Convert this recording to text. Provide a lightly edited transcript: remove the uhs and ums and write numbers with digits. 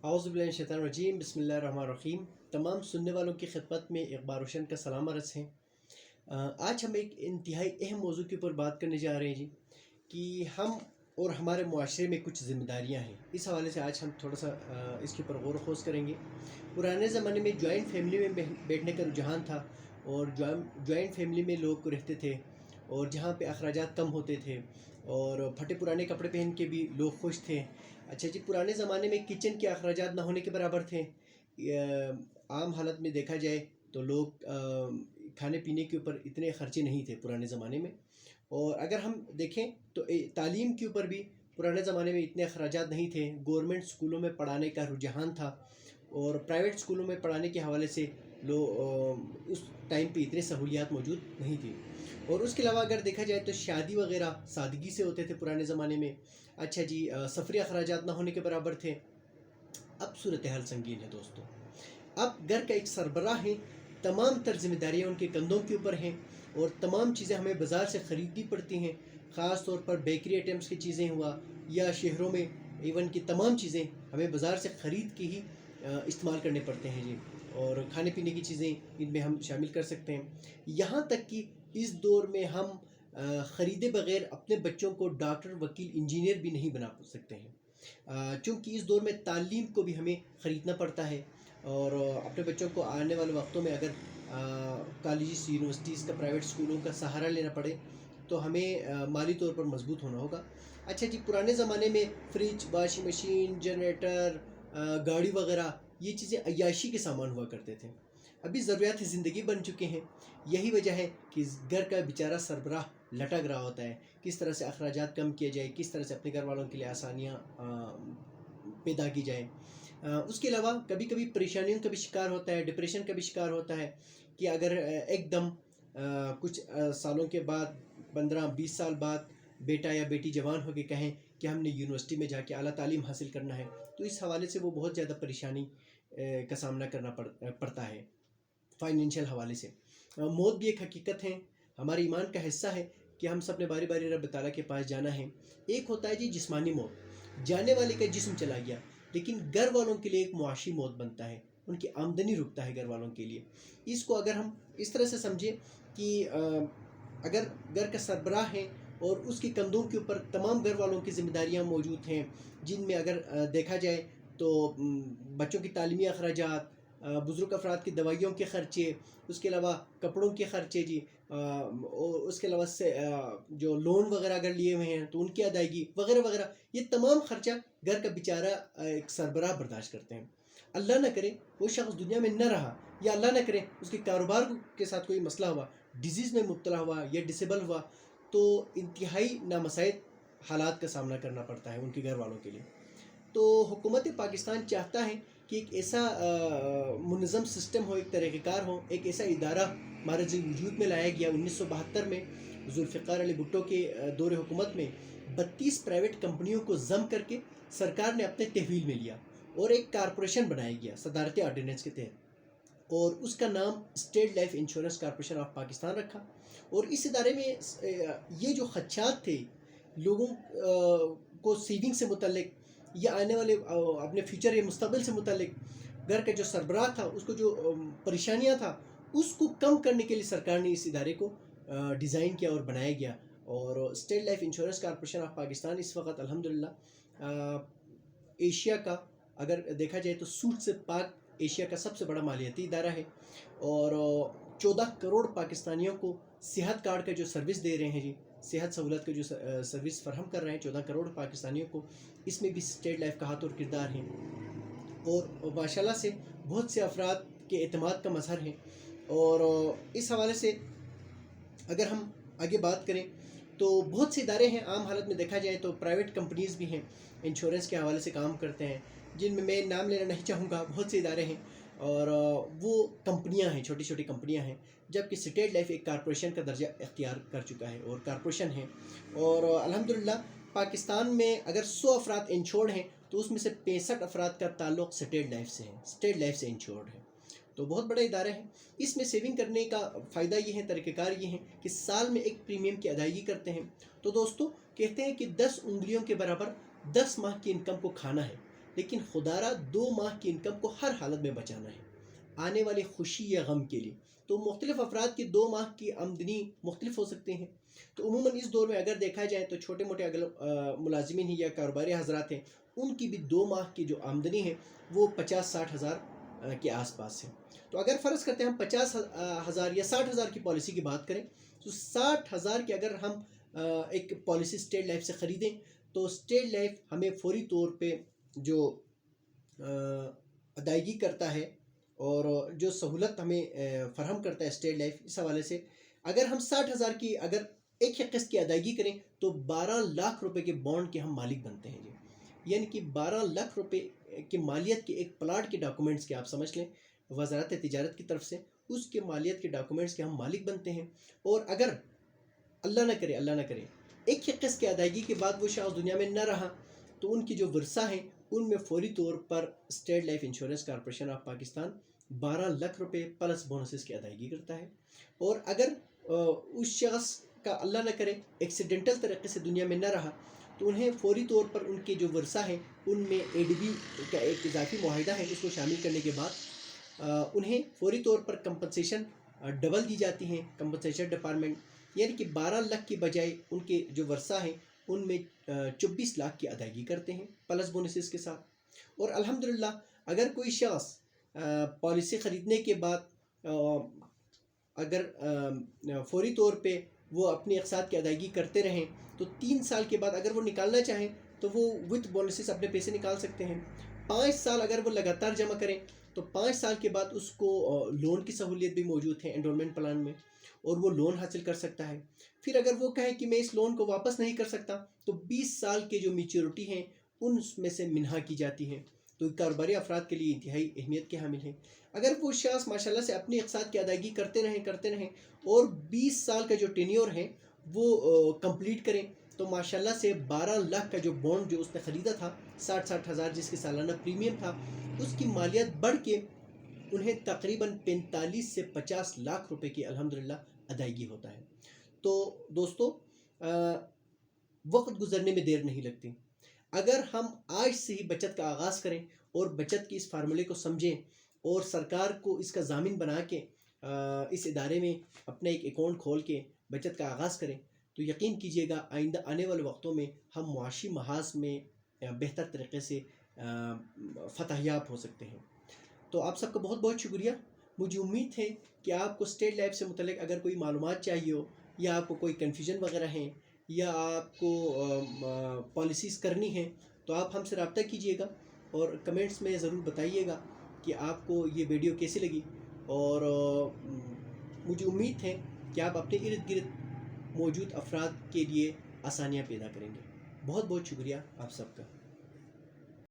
औज़ुबिल्लाहिमिनश्शैतानिर्रजीम बिस्मिल्लाहिर्रहमानिर्रहीम। तमाम सुनने वालों की खिदमत में इकबाल रोशन का सलाम अर्ज़ है। आज हम एक इंतहाई अहम मौजू के ऊपर बात करने जा रहे हैं जी, कि हम और हमारे मुआशरे में कुछ ज़िम्मेदारियाँ हैं। इस हवाले से आज हम थोड़ा सा इसके ऊपर गौर खोज करेंगे। पुराने ज़माने में जॉइंट फैमिली में बैठने का रुझान था, और जॉइंट फैमिली में लोग रहते थे, और जहाँ पे अखराजात कम होते थे, और फटे पुराने कपड़े पहन के भी लोग खुश थे। अच्छा जी, पुराने ज़माने में किचन के अखराजात ना होने के बराबर थे। आम हालत में देखा जाए तो लोग खाने पीने के ऊपर इतने खर्चे नहीं थे पुराने ज़माने में। और अगर हम देखें तो तालीम के ऊपर भी पुराने ज़माने में इतने अखराजात नहीं थे। गवर्नमेंट स्कूलों में पढ़ाने का रुझान था, और प्राइवेट स्कूलों में पढ़ाने के हवाले से उस टाइम पे इतनी सहूलियात मौजूद नहीं थी। और उसके अलावा अगर देखा जाए तो शादी वगैरह सादगी से होते थे पुराने ज़माने में। अच्छा जी, सफरी अखराजात ना होने के बराबर थे। अब सूरत हाल संगीन है दोस्तों। अब घर का एक सरबराह है, तमाम तर जिम्मेदारियाँ उनके कंधों के ऊपर हैं, और तमाम चीज़ें हमें बाज़ार से ख़रीदनी पड़ती हैं। ख़ास तौर पर बेकरी आइटम्स की चीज़ें हुआ, या शहरों में इवन की तमाम चीज़ें हमें बाज़ार से ख़रीद के ही इस्तेमाल करने पड़ते हैं जी। और खाने पीने की चीज़ें इनमें हम शामिल कर सकते हैं। यहाँ तक कि इस दौर में हम ख़रीदे बग़ैर अपने बच्चों को डॉक्टर, वकील, इंजीनियर भी नहीं बना सकते हैं, चूँकि इस दौर में तालीम को भी हमें ख़रीदना पड़ता है। और अपने बच्चों को आने वाले वक्तों में अगर कॉलेज, यूनिवर्सिटीज़ का, प्राइवेट स्कूलों का सहारा लेना पड़े तो हमें माली तौर पर मजबूत होना होगा। अच्छा जी, पुराने ज़माने में फ्रिज, वाशिंग मशीन, जनरेटर, गाड़ी वगैरह ये चीज़ें अय्याशी के सामान हुआ करते थे। अभी ज़रूरियात ज़िंदगी बन चुके हैं। यही वजह है कि घर का बेचारा सरबराह लटक रहा होता है, किस तरह से अखराजात कम किए जाए, किस तरह से अपने घर वालों के लिए आसानियाँ पैदा की जाए। उसके अलावा कभी कभी परेशानियों का भी शिकार होता है, डिप्रेशन का भी शिकार होता है, कि अगर एकदम कुछ सालों के बाद, 15-20 साल बाद बेटा या बेटी जवान होकर कहें कि हमने यूनिवर्सिटी में जाके आला तालीम हासिल करना है, तो इस हवाले से वो बहुत ज़्यादा परेशानी का सामना करना पड़ता है फाइनेंशियल हवाले से। मौत भी एक हकीकत है, हमारे ईमान का हिस्सा है कि हम सब ने बारी बारी रब ताला के पास जाना है। एक होता है जी जिस्मानी मौत, जाने वाले का जिस्म चला गया, लेकिन घर वालों के लिए एक मुआशी मौत बनता है, उनकी आमदनी रुकता है घर वालों के लिए। इसको अगर हम इस तरह से समझें कि अगर घर का सरबराह है और उसके कंधों के ऊपर तमाम घर वालों की जिम्मेदारियां मौजूद हैं, जिनमें अगर देखा जाए तो बच्चों की तालीमी अखराजात, बुज़ुर्ग अफराद की दवाइयों के ख़र्चे, उसके अलावा कपड़ों के ख़र्चे जी, और उसके अलावा से जो लोन वगैरह अगर लिए हुए हैं तो उनकी अदायगी वगैरह वगैरह, ये तमाम ख़र्चा घर का बेचारा एक सरबराह बर्दाश्त करते हैं। अल्लाह न करे वो शख्स दुनिया में न रहा, या अल्लाह न करे उसके कारोबार के साथ कोई मसला हुआ, डिजीज़ में मुब्तला हुआ या डिसेबल हुआ, तो इंतहाई नामसाइद हालात का सामना करना पड़ता है उनके घर वालों के लिए। तो हुकूमत पाकिस्तान चाहता है कि एक ऐसा मुनज़्ज़म सिस्टम हो, एक तरीक़ेकार हो, एक ऐसा इदारा हमारे वजूद में लाया गया 1972 में ज़ुल्फ़िकार अली भुट्टो के दौर हुकूमत में। 32 प्राइवेट कंपनियों को ज़म करके सरकार ने अपने तहवील में लिया, और एक कारपोरेशन बनाया गया सदारती आर्डिनेंस के तहत, और उसका नाम state life insurance corporation of Pakistan रखा। और इस इदारे में ये जो खदशात थे लोगों को सेविंग से मुतल्लिक, या आने वाले अपने फ्यूचर या मुस्तकबिल से मुतल्लिक, घर का जो सरबराह था उसको जो परेशानियां था उसको कम करने के लिए सरकार ने इस इदारे को डिज़ाइन किया और बनाया गया। और state life insurance corporation of Pakistan इस वक्त अल्हम्दुलिल्लाह एशिया का, अगर देखा जाए तो सूद से पाक एशिया का सबसे बड़ा मालियाती इदारा है। और 14 करोड़ पाकिस्तानियों को सेहत कार्ड का जो सर्विस दे रहे हैं जी, सेहत सहूलत का जो सर्विस फराहम कर रहे हैं 14 करोड़ पाकिस्तानियों को, इसमें भी स्टेट लाइफ का हाथ और किरदार है। और माशाल्लाह से बहुत से अफराद के एतमाद का मजहर है। और इस हवाले से अगर हम आगे बात करें तो बहुत से इदारे हैं, आम हालत में देखा जाए तो प्राइवेट कंपनीज़ भी हैं इंश्योरेंस के हवाले से काम करते हैं, जिनमें मैं नाम लेना नहीं चाहूँगा। बहुत से इदारे हैं, और वो कंपनियां हैं, छोटी छोटी कंपनियां हैं, जबकि स्टेट लाइफ एक कारपोरेशन का दर्जा इख्तियार कर चुका है और कारपोरेशन है। और अल्हम्दुलिल्लाह पाकिस्तान में अगर 100 अफराद इंश्योर्ड हैं तो उसमें से 65 अफराद का ताल्लुक़ स्टेट लाइफ से है, स्टेट लाइफ से इंश्योर्ड है। तो बहुत बड़ा इदारा है। इसमें सेविंग करने का फ़ायदा ये है, तरीक़ेकार ये है कि साल में एक प्रीमियम की अदायगी करते हैं। तो दोस्तों कहते हैं कि 10 उंगलियों के बराबर 10 माह की इनकम को खाना है, لیکن خدارہ 2 ماہ کی انکم کو ہر حالت میں بچانا ہے آنے والے خوشی یا غم کے لیے. تو مختلف افراد کی 2 ماہ کی آمدنی مختلف ہو سکتے ہیں. تو عموماً اس دور میں اگر دیکھا جائے تو چھوٹے موٹے اگر ملازمین ہیں یا کاروباری حضرات ہیں ان کی بھی 2 ماہ کی جو آمدنی ہے وہ 50-60 ہزار کے آس پاس ہے. تو اگر فرض کرتے ہیں ہم 50 ہزار یا 60 ہزار کی پالیسی کی بات کریں تو 60 ہزار کی اگر ہم ایک پالیسی اسٹیٹ لائف سے خریدیں تو اسٹیٹ لائف ہمیں فوری طور پہ جو ادائیگی کرتا ہے اور جو سہولت ہمیں فراہم کرتا ہے اسٹیٹ لائف اس حوالے سے اگر ہم 60 ہزار کی اگر ایک ہی قسط کی ادائیگی کریں تو 12 لاکھ روپے کے بانڈ کے ہم مالک بنتے ہیں جی. یعنی کہ 12 لاکھ روپے کی مالیت کے ایک پلاٹ کے ڈاکومنٹس کے آپ سمجھ لیں وزارت تجارت کی طرف سے اس کے مالیت کے ڈاکومنٹس کے ہم مالک بنتے ہیں. اور اگر اللہ نہ کرے ایک ہی قسط کی ادائیگی کے بعد وہ شخص دنیا میں نہ رہا تو ان کی جو ورثہ ہیں ان میں فوری طور پر State Life Insurance Corporation of Pakistan 12 lakh روپے پلس بونسز کی ادائیگی کرتا ہے. اور اگر اس شخص کا اللہ نہ کرے ایکسیڈنٹل طریقے سے دنیا میں نہ رہا تو انہیں فوری طور پر ان کے جو ورثہ ہیں ان میں ADB کا ایک اضافی معاہدہ ہے اس کو شامل کرنے کے بعد انہیں فوری طور پر کمپنسیشن ڈبل دی جاتی ہیں کمپنسیشن ڈپارٹمنٹ. یعنی کہ 12 لاکھ کی بجائے ان کے جو ورثہ ہیں ان میں 24 لاکھ کی ادائیگی کرتے ہیں پلس بونسز کے ساتھ. اور الحمدللہ اگر کوئی شخص پالیسی خریدنے کے بعد اگر فوری طور پہ وہ اپنی اقساط کی ادائیگی کرتے رہیں تو 3 سال کے بعد اگر وہ نکالنا چاہیں تو وہ وتھ بونسز اپنے پیسے نکال سکتے ہیں. 5 سال اگر وہ لگاتار جمع کریں تو 5 سال کے بعد اس کو لون کی سہولیت بھی موجود ہے انڈورمنٹ پلان میں اور وہ لون حاصل کر سکتا ہے. پھر اگر وہ کہے کہ میں اس لون کو واپس نہیں کر سکتا تو 20 سال کے جو میچورٹی ہیں ان میں سے منہا کی جاتی ہے. تو کاروباری افراد کے لیے انتہائی اہمیت کے حامل ہیں. اگر وہ شخص ماشاءاللہ سے اپنی اقساط کی ادائیگی کرتے رہیں اور 20 سال کا جو ٹینیور ہے وہ کمپلیٹ کریں تو ماشاءاللہ سے 12 لاکھ کا جو بانڈ جو اس نے خریدا تھا 60 ہزار جس کی سالانہ پریمیم تھا اس کی مالیت بڑھ کے انہیں تقریباً 45 سے 50 لاکھ روپے کی الحمدللہ ادائیگی ہوتا ہے. تو دوستو وقت گزرنے میں دیر نہیں لگتی. اگر ہم آج سے ہی بچت کا آغاز کریں اور بچت کی اس فارمولے کو سمجھیں اور سرکار کو اس کا ضامن بنا کے اس ادارے میں اپنا ایک اکاؤنٹ کھول کے بچت کا آغاز کریں تو یقین کیجئے گا آئندہ آنے والے وقتوں میں ہم معاشی محاذ میں بہتر طریقے سے فتح یاب ہو سکتے ہیں. تو آپ سب کا بہت بہت شکریہ. مجھے امید ہے کہ آپ کو اسٹیٹ لائف سے متعلق اگر کوئی معلومات چاہیے ہو یا آپ کو کوئی کنفیوژن وغیرہ ہیں یا آپ کو پالیسیز کرنی ہیں تو آپ ہم سے رابطہ کیجئے گا اور کمنٹس میں ضرور بتائیے گا کہ آپ کو یہ ویڈیو کیسی لگی. اور مجھے امید ہے کہ آپ اپنے ارد گرد موجود افراد کے لیے آسانیاں پیدا کریں گے. بہت بہت شکریہ آپ سب کا.